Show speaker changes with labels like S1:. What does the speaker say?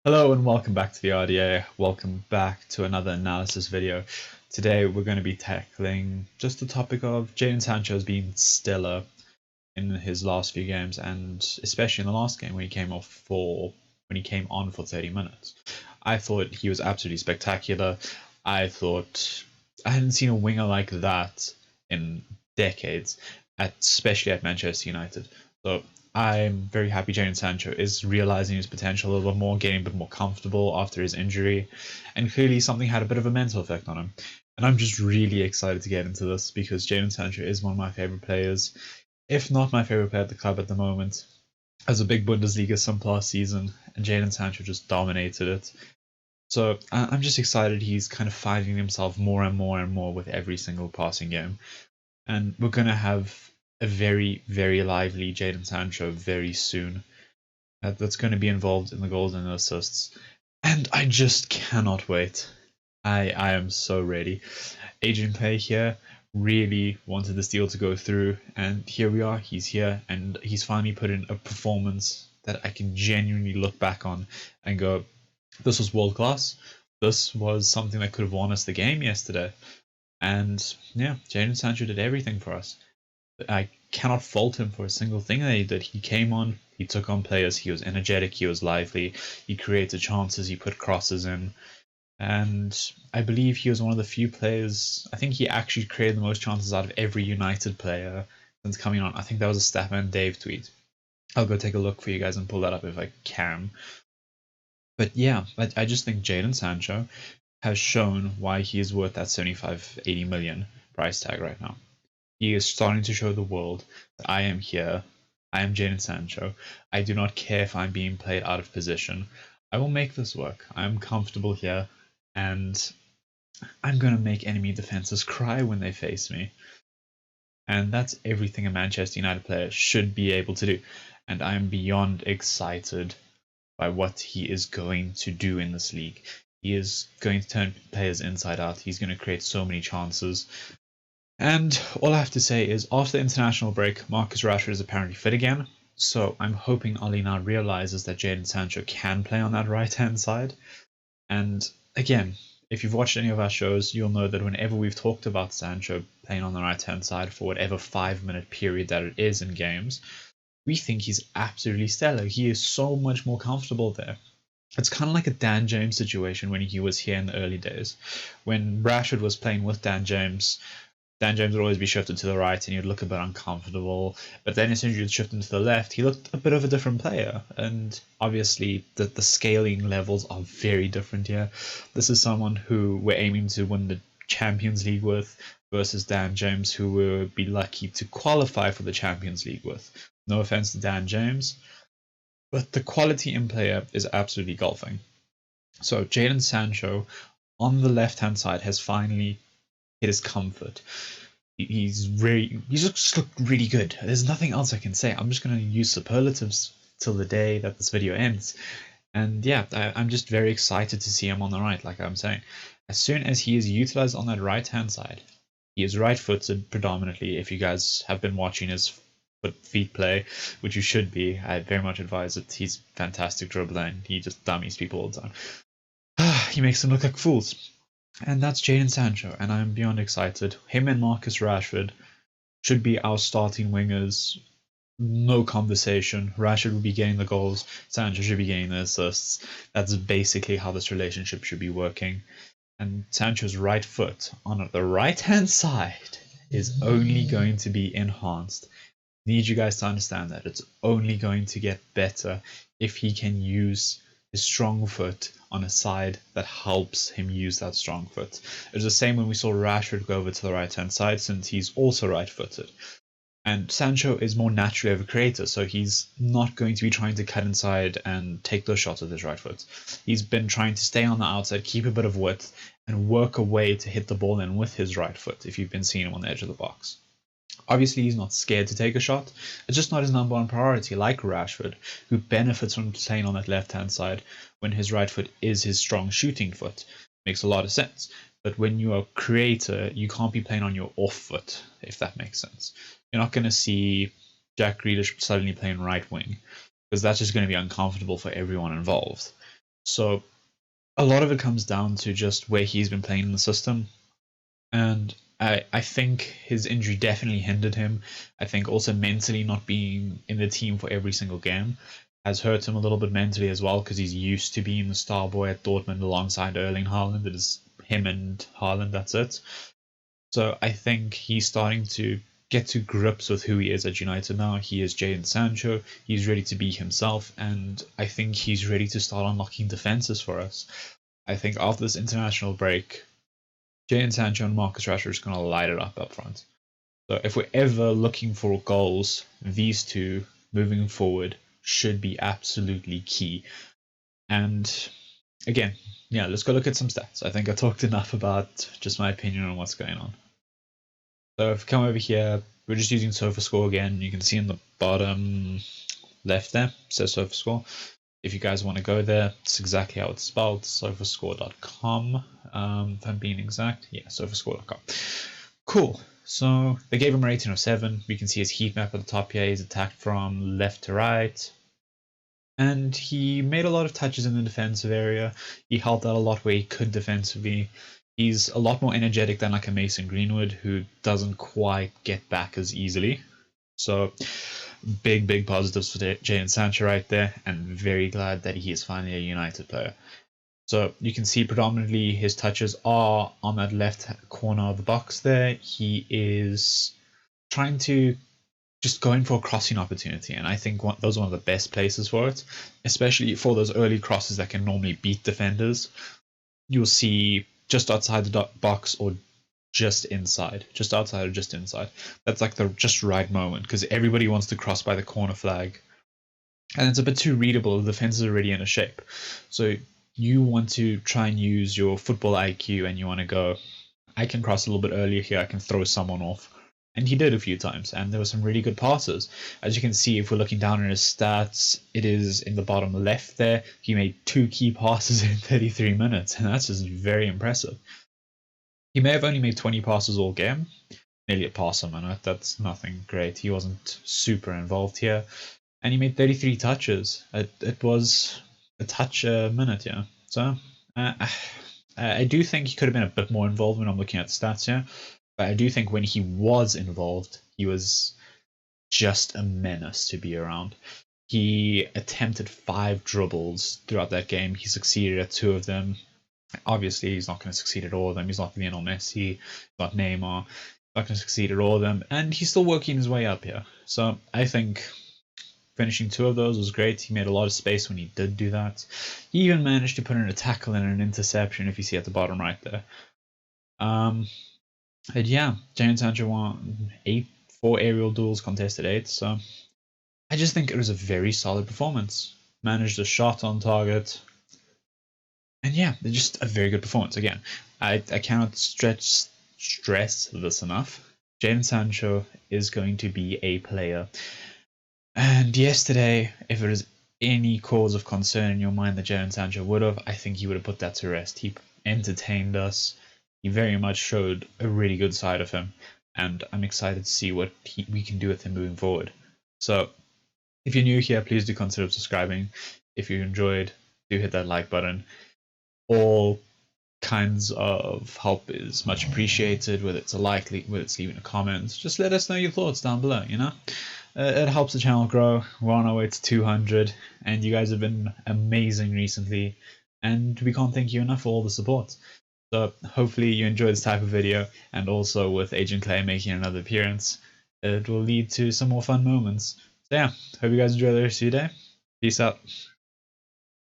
S1: Hello and welcome back to the RDA. Welcome back to another analysis video. Today we're going to be tackling just the topic of Jadon Sancho has been stellar in his last few games, and especially in the last game when he came on for 30 minutes. I thought he was absolutely spectacular. I thought I hadn't seen a winger like that in decades, especially at Manchester United. So I'm very happy Jadon Sancho is realizing his potential a little bit more, getting a bit more comfortable after his injury, and clearly something had a bit of a mental effect on him. And I'm just really excited to get into this because Jadon Sancho is one of my favorite players, if not my favorite player at the club at the moment. As a big Bundesliga simp last season, and Jadon Sancho just dominated it. So I'm just excited he's kind of finding himself more and more and more with every single passing game. And we're going to have a very, very lively Jadon Sancho very soon. That's going to be involved in the goals and assists. And I just cannot wait. I am so ready. Agent Clay here really wanted this deal to go through, and here we are. He's here, and he's finally put in a performance that I can genuinely look back on and go, this was world class. This was something that could have won us the game yesterday. And yeah, Jadon Sancho did everything for us. I cannot fault him for a single thing that he did. He came on, he took on players, he was energetic, he was lively, he created chances, he put crosses in. And I believe he was one of the few players, I think he actually created the most chances out of every United player since coming on. I think that was a Statman Dave tweet. I'll go take a look for you guys and pull that up if I can. But yeah, I just think Jadon Sancho has shown why he is worth that 75, 80 million price tag right now. He is starting to show the world that I am here. I am Jadon Sancho. I do not care if I'm being played out of position. I will make this work. I'm comfortable here, and I'm going to make enemy defenses cry when they face me. And that's everything a Manchester United player should be able to do. And I am beyond excited by what he is going to do in this league. He is going to turn players inside out. He's going to create so many chances. And all I have to say is, after the international break, Marcus Rashford is apparently fit again. So I'm hoping Oli now realizes that Jadon Sancho can play on that right-hand side. And again, if you've watched any of our shows, you'll know that whenever we've talked about Sancho playing on the right-hand side for whatever 5-minute period that it is in games, we think he's absolutely stellar. He is so much more comfortable there. It's kind of like a Dan James situation when he was here in the early days. When Rashford was playing with Dan James would always be shifted to the right and he'd look a bit uncomfortable. But then as soon as you'd shift him to the left, he looked a bit of a different player. And obviously the scaling levels are very different here. This is someone who we're aiming to win the Champions League with versus Dan James, who we'll be lucky to qualify for the Champions League with. No offense to Dan James, but the quality in player is absolutely golfing. So Jadon Sancho on the left-hand side has finally hit his comfort. He's just looked really good. There's nothing else I can say. I'm just going to use superlatives till the day that this video ends. And yeah, I'm just very excited to see him on the right, like I'm saying. As soon as he is utilized on that right-hand side, he is right-footed predominantly. If you guys have been watching his feet play, which you should be, I very much advise it. He's fantastic dribbling. He just dummies people all the time. He makes them look like fools. And that's Jadon Sancho, and I'm beyond excited. Him and Marcus Rashford should be our starting wingers. No conversation. Rashford will be getting the goals. Sancho should be getting the assists. That's basically how this relationship should be working. And Sancho's right foot on the right-hand side is only going to be enhanced. Need you guys to understand that. It's only going to get better if he can use his strong foot on a side that helps him use that strong foot. It was the same when we saw Rashford go over to the right-hand side, since he's also right-footed. And Sancho is more naturally of a creator, so he's not going to be trying to cut inside and take those shots with his right foot. He's been trying to stay on the outside, keep a bit of width, and work a way to hit the ball in with his right foot if you've been seeing him on the edge of the box. Obviously, he's not scared to take a shot. It's just not his number one priority, like Rashford, who benefits from playing on that left-hand side when his right foot is his strong shooting foot. Makes a lot of sense. But when you're a creator, you can't be playing on your off foot, if that makes sense. You're not going to see Jack Grealish suddenly playing right wing, because that's just going to be uncomfortable for everyone involved. So a lot of it comes down to just where he's been playing in the system. And I think his injury definitely hindered him. I think also mentally not being in the team for every single game has hurt him a little bit mentally as well, because he's used to being the star boy at Dortmund alongside Erling Haaland. It is him and Haaland, that's it. So I think he's starting to get to grips with who he is at United now. He is Jadon Sancho. He's ready to be himself, and I think he's ready to start unlocking defenses for us. I think after this international break, Jadon Sancho and Marcus Rashford is going to light it up front. So if we're ever looking for goals, these two moving forward should be absolutely key. And again, yeah, let's go look at some stats. I think I talked enough about just my opinion on what's going on. So if we come over here, we're just using SofaScore again. You can see in the bottom left there, it says SofaScore. If you guys want to go there, it's exactly how it's spelled, sofascore.com. If I'm being exact, yeah, sofascore.com. Cool. So they gave him a rating of 7. We can see his heat map at the top here. He's attacked from left to right. And he made a lot of touches in the defensive area. He helped out a lot where he could defensively. He's a lot more energetic than like a Mason Greenwood, who doesn't quite get back as easily. So big positives for Jadon Sancho right there, and very glad that he is finally a United player. So you can see predominantly his touches are on that left corner of the box there. He is trying to just going for a crossing opportunity, and I think those are one of the best places for it, especially for those early crosses that can normally beat defenders. You'll see just outside the box or just inside, just outside or just inside. That's like the just right moment, because everybody wants to cross by the corner flag, and it's a bit too readable. The defense is already in a shape, so you want to try and use your football IQ, and you want to go, I can cross a little bit earlier here, I can throw someone off. And he did a few times, and there were some really good passes. As you can see, if we're looking down at his stats, it is in the bottom left there. He made 2 key passes in 33 minutes, and that's just very impressive. He may have only made 20 passes all game, nearly a pass a minute. That's nothing great. He wasn't super involved here. And he made 33 touches. It was a touch a minute, yeah. So I do think he could have been a bit more involved when I'm looking at the stats here. But I do think when he was involved, he was just a menace to be around. He attempted 5 dribbles throughout that game. He succeeded at 2 of them. Obviously, he's not going to succeed at all of them. He's not Lionel Messi, not Neymar. He's not going to succeed at all of them. And he's still working his way up here. So I think finishing 2 of those was great. He made a lot of space when he did do that. He even managed to put in a tackle and an interception, if you see at the bottom right there. And yeah, Jadon Sancho won 4 aerial duels, contested 8. So I just think it was a very solid performance. Managed a shot on target. And yeah, just a very good performance. Again, I cannot stress this enough. Jadon Sancho is going to be a player. And yesterday, if there is any cause of concern in your mind that Jadon Sancho would have, I think he would have put that to rest. He entertained us. He very much showed a really good side of him, and I'm excited to see what we can do with him moving forward. So, if you're new here, please do consider subscribing. If you enjoyed, do hit that like button. All kinds of help is much appreciated, whether it's a like, whether it's leaving a comment. Just let us know your thoughts down below, you know? It helps the channel grow. We're on our way to 200, and you guys have been amazing recently, and we can't thank you enough for all the support. So hopefully you enjoy this type of video, and also with Agent Clay making another appearance, it will lead to some more fun moments. So yeah, hope you guys enjoy the rest of your day. Peace out.